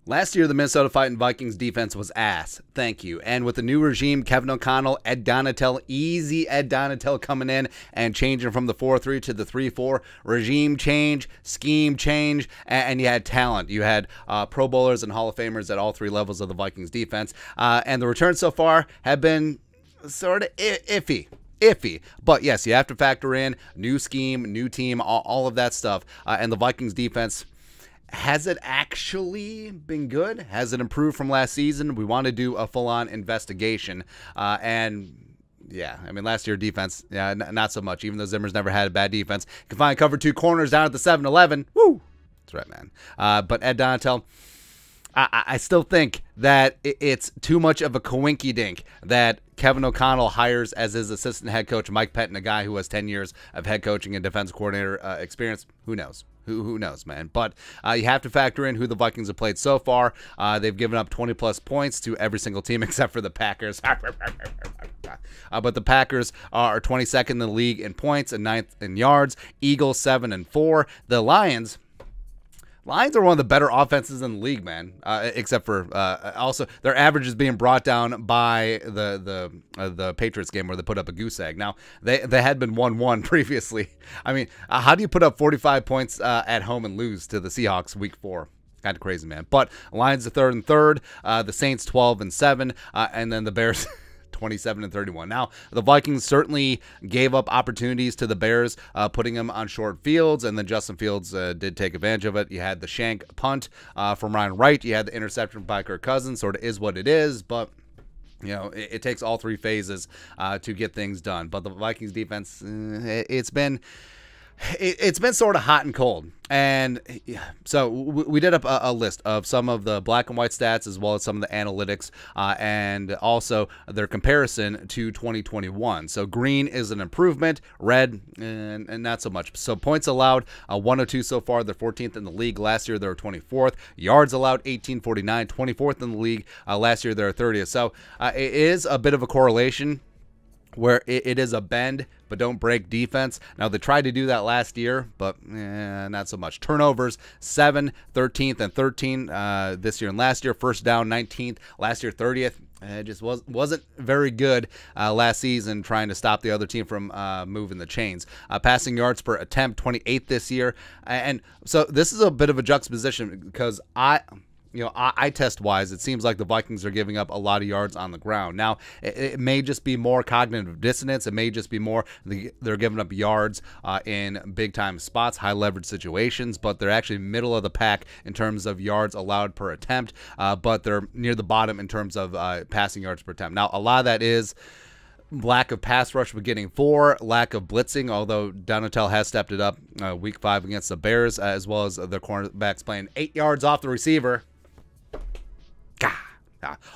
Last year, the Minnesota Vikings defense was ass. Thank you. And with the new regime, Kevin O'Connell, Ed Donatel, easy Ed Donatel coming in and changing from the 4-3 to the 3-4. Regime change, scheme change, and you had talent. You had Pro Bowlers and Hall of Famers at all three levels of the Vikings defense. And the returns so far have been sort of iffy. But yes, you have to factor in new scheme, new team, all of that stuff. And the Vikings defense, has it actually been good? Has it improved from last season? We want to do a full-on investigation. And yeah, I mean, last year defense, yeah, not so much. Even though Zimmer's never had a bad defense, can find cover two corners down at the 7-Eleven. Woo! That's right, man. But Ed Donatel, I still think that it's too much of a coinky-dink that Kevin O'Connell hires as his assistant head coach Mike Pettin, a guy who has 10 years of head coaching and defensive coordinator experience. Who knows? Who knows, man? But you have to factor in who the Vikings have played so far. They've given up 20-plus points to every single team except for the Packers. But the Packers are 22nd in the league in points and 9th in yards. Eagles 7-4. The Lions are one of the better offenses in the league, man. Except for also their average is being brought down by the Patriots game where they put up a goose egg. Now they had been 1-1 previously. I mean, how do you put up 45 points at home and lose to the Seahawks week 4? Kind of crazy, man. But Lions are 3rd and 3rd. The Saints 12-7, and then the Bears 27-31. Now, the Vikings certainly gave up opportunities to the Bears, putting them on short fields, and then Justin Fields did take advantage of it. You had the shank punt from Ryan Wright. You had the interception by Kirk Cousins. Sort of is what it is, but you know, it takes all three phases to get things done. But the Vikings defense, it's been sort of hot and cold. And so we did up a list of some of the black and white stats as well as some of the analytics and also their comparison to 2021. So green is an improvement, red and not so much. So points allowed, 102 so far. They're 14th in the league. Last year they were 24th. Yards allowed, 1849, 24th in the league. Last year they were 30th. So it is a bit of a correlation where it is a bend but don't break defense. Now, they tried to do that last year, but not so much. Turnovers, 7, 13th, and 13 this year and last year. First down, 19th. Last year, 30th. It just wasn't very good last season trying to stop the other team from moving the chains. Passing yards per attempt, 28th this year. And so this is a bit of a juxtaposition because eye test wise, it seems like the Vikings are giving up a lot of yards on the ground. Now, it may just be more cognitive dissonance. It may just be more they're giving up yards in big time spots, high leverage situations, but they're actually middle of the pack in terms of yards allowed per attempt, but they're near the bottom in terms of passing yards per attempt. Now, a lot of that is lack of pass rush beginning 4, lack of blitzing, although Donatel has stepped it up week 5 against the Bears, as well as the cornerbacks playing 8 yards off the receiver.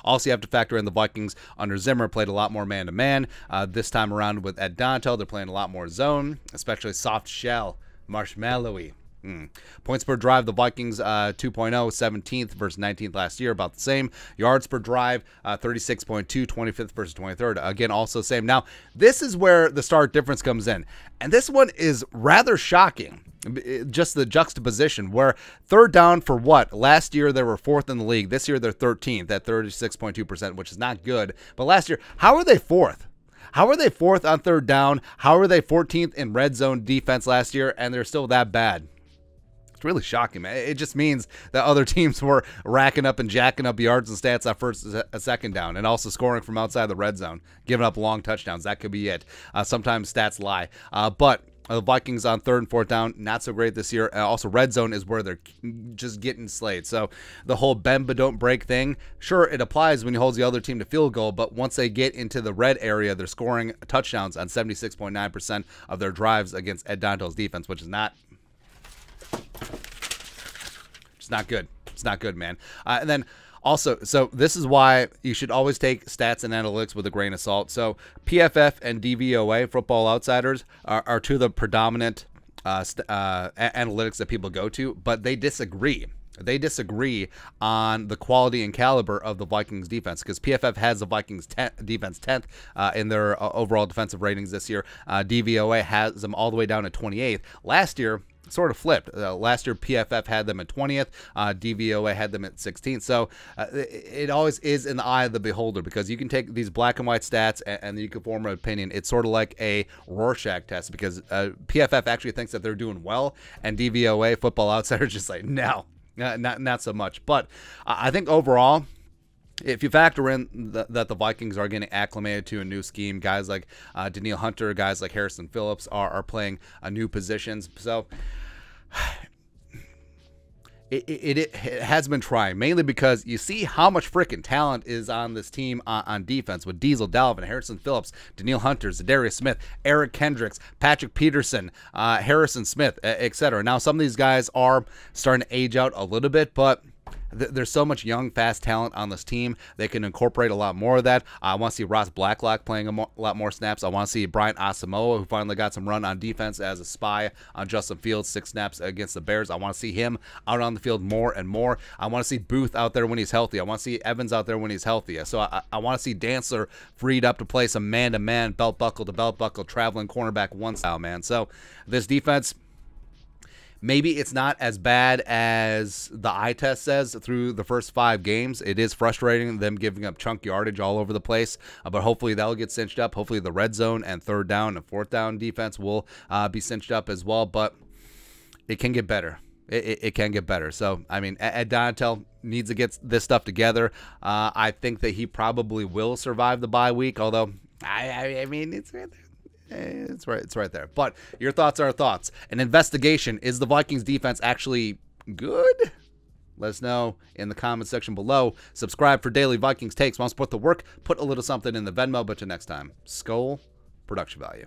Also, you have to factor in the Vikings under Zimmer played a lot more man-to-man. This time around with Ed Donatel, they're playing a lot more zone, especially soft shell, marshmallowy. Points per drive, the Vikings 2.0, 17th versus 19th last year, about the same. Yards per drive, 36.2, 25th versus 23rd. Again, also same. Now, this is where the stark difference comes in. And this one is rather shocking. Just the juxtaposition where third down for what? Last year they were 4th in the league. This year they're 13th at 36.2%, which is not good. But last year, how are they 4th? How are they 4th on third down? How are they 14th in red zone defense last year and they're still that bad? It's really shocking, man. It just means that other teams were racking up and jacking up yards and stats on first and second down and also scoring from outside the red zone, giving up long touchdowns. That could be it. Sometimes stats lie. But the Vikings on 3rd and 4th down, not so great this year. Also, red zone is where they're just getting slayed. So the whole bend but don't break thing, sure, it applies when you hold the other team to field goal, but once they get into the red area, they're scoring touchdowns on 76.9% of their drives against Ed Donatel's defense, which is not good. It's not good, man. And then also, so this is why you should always take stats and analytics with a grain of salt. So PFF and DVOA, Football Outsiders, are two of the predominant analytics that people go to, but they disagree. They disagree on the quality and caliber of the Vikings defense because PFF has the Vikings defense 10th in their overall defensive ratings this year. DVOA has them all the way down to 28th. Last year, sort of flipped. Last year, PFF had them at 20th. DVOA had them at 16th. So it always is in the eye of the beholder, because you can take these black and white stats and you can form an opinion. It's sort of like a Rorschach test, because PFF actually thinks that they're doing well, and DVOA, Football Outsider, just like, no, not so much. But I think overall, if you factor in that the Vikings are getting acclimated to a new scheme, guys like Danielle Hunter, guys like Harrison Phillips are playing new positions. So it has been trying, mainly because you see how much freaking talent is on this team on defense, with Diesel, Dalvin, Harrison Phillips, Danielle Hunter, Zadarius Smith, Eric Kendricks, Patrick Peterson, Harrison Smith, etc. Now, some of these guys are starting to age out a little bit, but there's so much young, fast talent on this team. They can incorporate a lot more of that. I want to see Ross Blacklock playing a lot more snaps. I want to see Brian Asamoah, who finally got some run on defense as a spy on Justin Fields, 6 snaps against the Bears. I want to see him out on the field more and more. I want to see Booth out there when he's healthy. I want to see Evans out there when he's healthy. So I want to see Dantzler freed up to play some man-to-man, belt buckle to belt buckle, traveling cornerback one style, man. So this defense, maybe it's not as bad as the eye test says through the first 5 games. It is frustrating, them giving up chunk yardage all over the place, but hopefully that'll get cinched up. Hopefully the red zone and 3rd down and 4th down defense will be cinched up as well, but it can get better. It can get better. So, I mean, Ed Donatel needs to get this stuff together. I think that he probably will survive the bye week, although, I mean, it's right there. It's right there. But your thoughts are thoughts. An investigation. Is the Vikings defense actually good? Let us know in the comment section below. Subscribe for daily Vikings takes. Want to support the work? Put a little something in the Venmo. But till next time, Skol, production value.